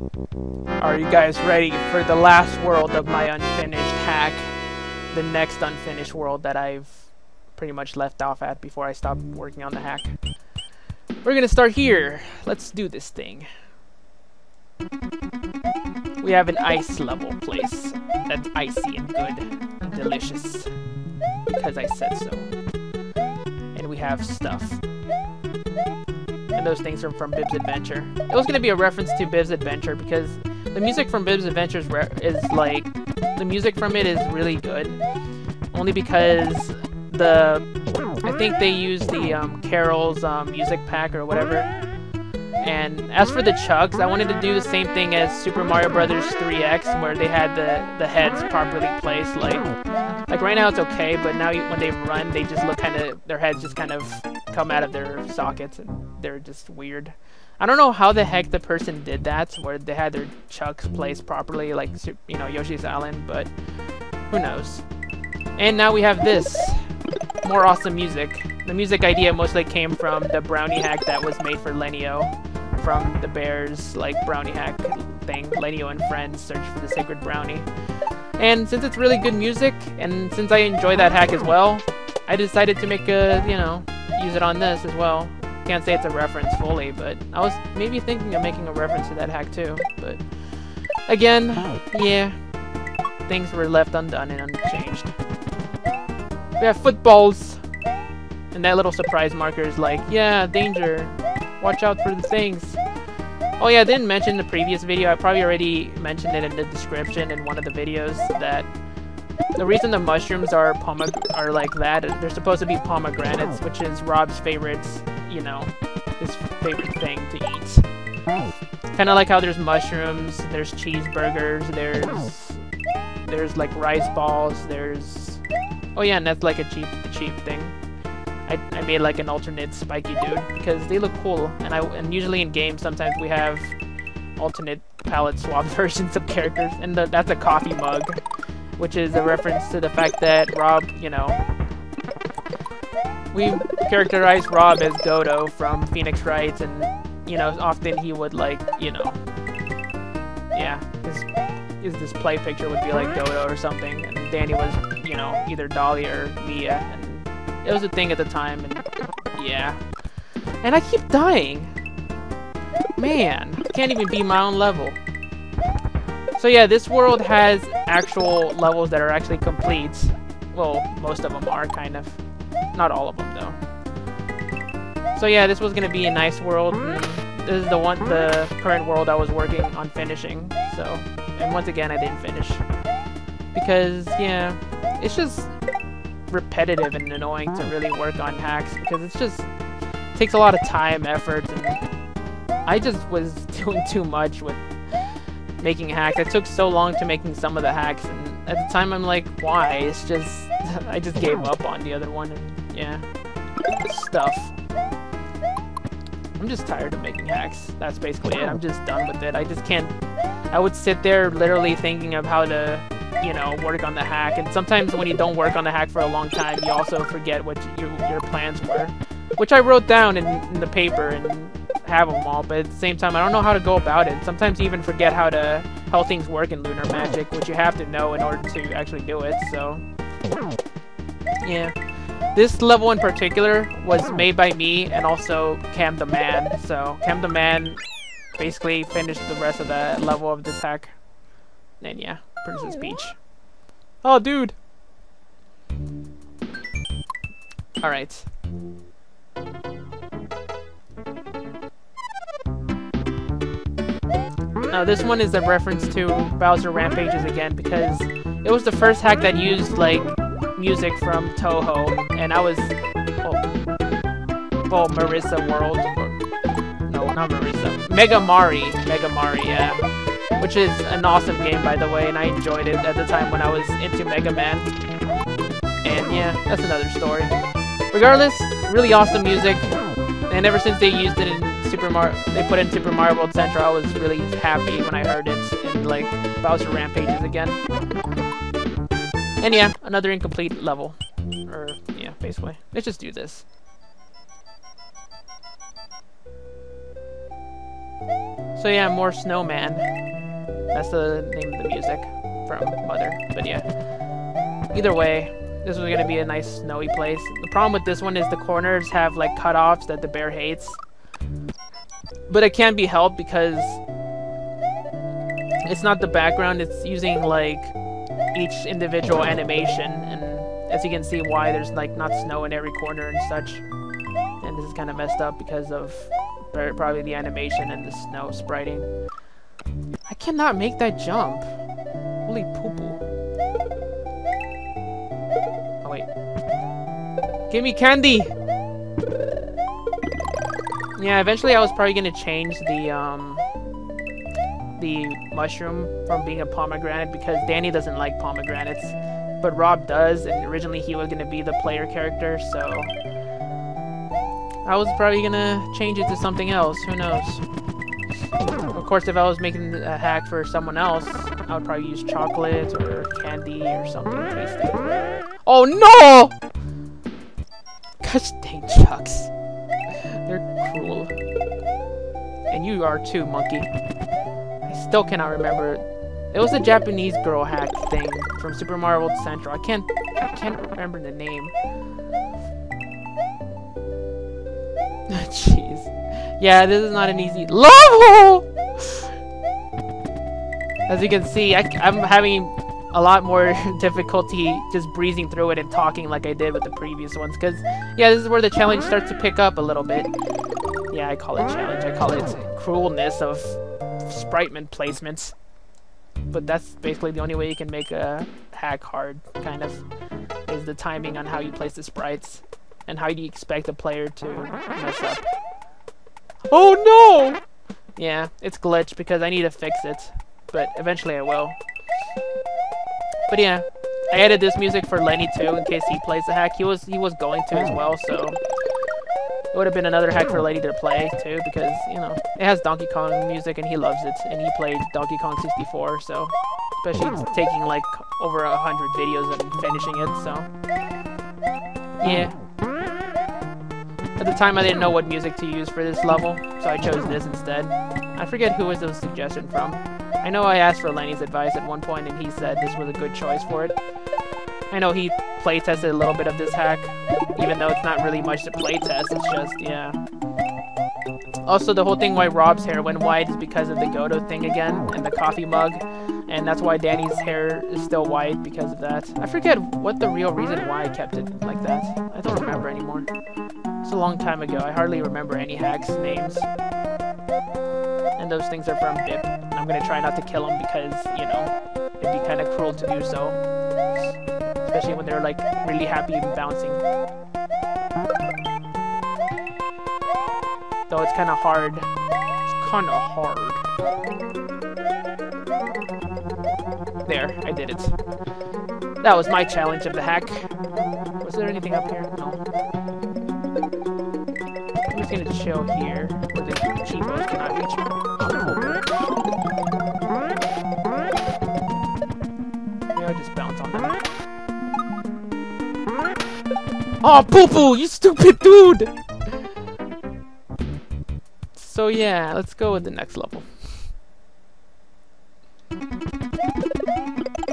Are you guys ready for the last world of my unfinished hack? The next unfinished world that I've pretty much left off at before I stopped working on the hack. We're gonna start here. Let's do this thing. We have an ice level place that's icy and good and delicious because I said so. And we have stuff. And those things are from Bib's Adventure. It was gonna be a reference to Bib's Adventure because the music from Bib's Adventure is like, the music from it is really good. Only because I think they use the Carol's music pack or whatever. And as for the chugs, I wanted to do the same thing as Super Mario Brothers 3X, where they had the heads properly placed. Like right now it's okay, but now when they run, they just look their heads just kind of come out of their sockets, and they're just weird. I don't know how the heck the person did that, where they had their chugs placed properly, like, you know, Yoshi's Island, but who knows. And now we have this. More awesome music. The music idea mostly came from the brownie hack that was made for Lenio from the Bears, like, brownie hack thing. Lenio and friends search for the sacred brownie. And since it's really good music, and since I enjoy that hack as well, I decided to make a, you know, use it on this as well. Can't say it's a reference fully, but I was maybe thinking of making a reference to that hack too. But again, yeah, things were left undone and unchanged. We have footballs, and that little surprise marker is like, yeah, danger, watch out for the things. Oh yeah, I didn't mention in the previous video, I probably already mentioned it in the description in one of the videos, that the reason the mushrooms are like that, they're supposed to be pomegranates, which is Rob's favorite, you know, his favorite thing to eat. Kind of like how there's mushrooms, there's cheeseburgers, there's like rice balls, there's... Oh yeah, and that's like a cheap thing. I made like an alternate spiky dude because they look cool, and usually in games sometimes we have alternate palette swap versions of characters, and that's a coffee mug, which is a reference to the fact that Rob, you know, we characterize Rob as Dodo from Phoenix Wright, and you know, often he would, like, you know, yeah, his display picture would be like Dodo or something, and Danny was, you know, either Dolly or Mia, and it was a thing at the time, and yeah. And I keep dying. Man, I can't even beat my own level. So yeah, this world has actual levels that are actually complete. Well, most of them are, kind of. Not all of them, though. So yeah, this was gonna be a nice world. And this is the current world I was working on finishing. So, and once again, I didn't finish. Because, yeah, it's just repetitive and annoying to really work on hacks, because it takes a lot of time, effort, and I just was doing too much with making hacks. It took so long to making some of the hacks, and at the time I'm like, why? It's just, I just gave up on the other one, and yeah, stuff. I'm just tired of making hacks. That's basically it. I'm just done with it. I just can't, I would sit there literally thinking of how to, you know, work on the hack, and sometimes when you don't work on the hack for a long time, you also forget what your plans were, which I wrote down in the paper and have them all, but at the same time I don't know how to go about it. Sometimes you even forget how things work in Lunar Magic, which you have to know in order to actually do it. So yeah, this level in particular was made by me and also Cam the Man. So Cam the Man basically finished the rest of the level of this hack, and yeah, Princess Peach. Oh, dude! Alright. Now, this one is a reference to Bowser Rampages again, because it was the first hack that used, like, music from Toho, and I was... Oh, Marissa World. No, not Marissa. Mega Mari, yeah. Which is an awesome game, by the way, and I enjoyed it at the time when I was into Mega Man. And yeah, that's another story. Regardless, really awesome music, and ever since they used it in they put it in Super Mario World Central, I was really happy when I heard it in, like, Bowser Rampages again. And yeah, another incomplete level. Or, yeah, basically. Let's just do this. So yeah, more snowman. That's the name of the music from Mother. But yeah. Either way, this was gonna be a nice snowy place. The problem with this one is the corners have like cutoffs that the bear hates. But it can't be helped because it's not the background, it's using like each individual animation, and as you can see why there's like not snow in every corner and such. And this is kind of messed up because of probably the animation and the snow spriting. I cannot make that jump. Holy poo-poo. Oh wait. Give me candy! Yeah, eventually I was probably gonna change the mushroom from being a pomegranate because Danny doesn't like pomegranates, but Rob does, and originally he was gonna be the player character, so I was probably gonna change it to something else. Who knows? Of course, if I was making a hack for someone else, I would probably use chocolate or candy or something tasty. Oh no! Gosh dang chucks. They're cruel. And you are too, monkey. I still cannot remember. It was a Japanese girl hack thing from Super Mario World Central. I can't remember the name. Jeez. Yeah, this is not an easy level! As you can see, I'm having a lot more difficulty just breezing through it and talking like I did with the previous ones, because, yeah, this is where the challenge starts to pick up a little bit. Yeah, I call it challenge. I call it cruelness of spriteman placements. But that's basically the only way you can make a hack hard, kind of, is the timing on how you place the sprites, and how do you expect a player to mess up. Oh no! Yeah, it's glitched because I need to fix it, but eventually I will. But yeah, I added this music for Lenny too, in case he plays the hack. He was going to as well, so it would have been another hack for Lenny to play too, because, you know, it has Donkey Kong music and he loves it, and he played Donkey Kong 64, so especially taking like over 100 videos and finishing it, so yeah. At the time I didn't know what music to use for this level, so I chose this instead. I forget who was the suggestion from. I know I asked for Lenny's advice at one point and he said this was a good choice for it. I know he playtested a little bit of this hack, even though it's not really much to playtest, it's just, yeah. Also, the whole thing why Rob's hair went white is because of the Godo thing again, and the coffee mug, and that's why Danny's hair is still white because of that. I forget what the real reason why I kept it like that. I don't remember anymore. It's a long time ago. I hardly remember any hacks' names. And those things are from Bip. And I'm gonna try not to kill them because, you know, it'd be kind of cruel to do so. Especially when they're, like, really happy and bouncing. Though it's kind of hard. It's kind of hard. There, I did it. That was my challenge of the hack. Was there anything up here? No. I'm just gonna chill here, where the cheapos cannot reach me. Maybe I'll just bounce on them. Oh, poo-poo! You stupid dude! So yeah, let's go with the next level.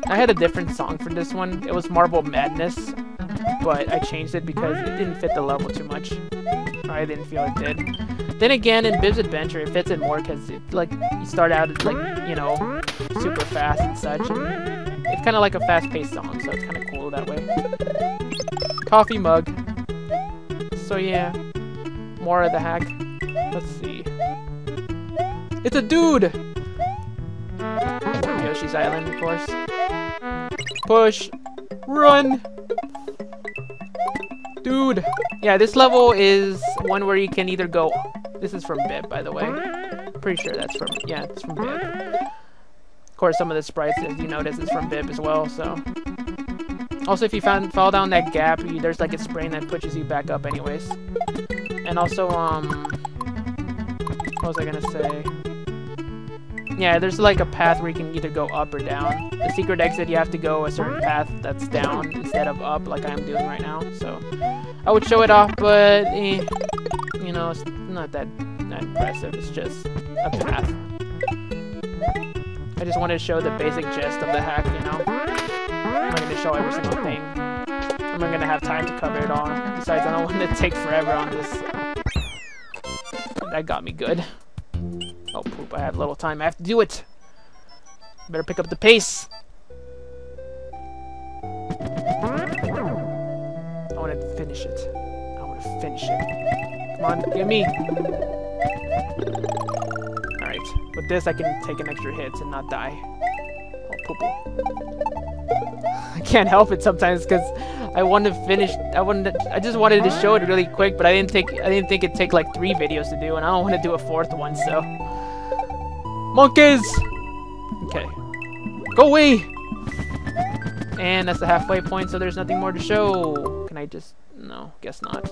I had a different song for this one. It was Marble Madness, but I changed it because it didn't fit the level too much. I didn't feel it did. Then again, in Bib's Adventure, it fits it more because like you start out like, you know, super fast and such. And it's kind of like a fast-paced song, so it's kind of cool that way. Coffee mug. So yeah, more of the hack. Let's see. It's a dude! Yoshi's Island, of course. Push! Run! Dude! Yeah, this level is one where you can either go... This is from Bib, by the way. Pretty sure that's from... Yeah, it's from Bib. Of course, some of the sprites, as you notice, is from Bib as well, so... Also, if you fall down that gap, there's like a spring that pushes you back up anyways. And also, what was I gonna say? Yeah, there's like a path where you can either go up or down. The secret exit, you have to go a certain path that's down instead of up, like I'm doing right now. So, I would show it off, but, you know, it's not that impressive. It's just a path. I just wanted to show the basic gist of the hack, you know? I'm not going to show every single thing. I'm not going to have time to cover it all. Besides, I don't want to take forever on this. That got me good. Oh, poop, I have little time. I have to do it! Better pick up the pace! I want to finish it. I want to finish it. Come on, give me! Alright, with this I can take an extra hit and not die. Oh, poo-poo. I can't help it sometimes because I want to finish. I just wanted to show it really quick, but I didn't think it'd take like 3 videos to do, and I don't want to do a 4th one. So, monkeys. Okay, go away. And that's the halfway point, so there's nothing more to show. Can I just? No, guess not.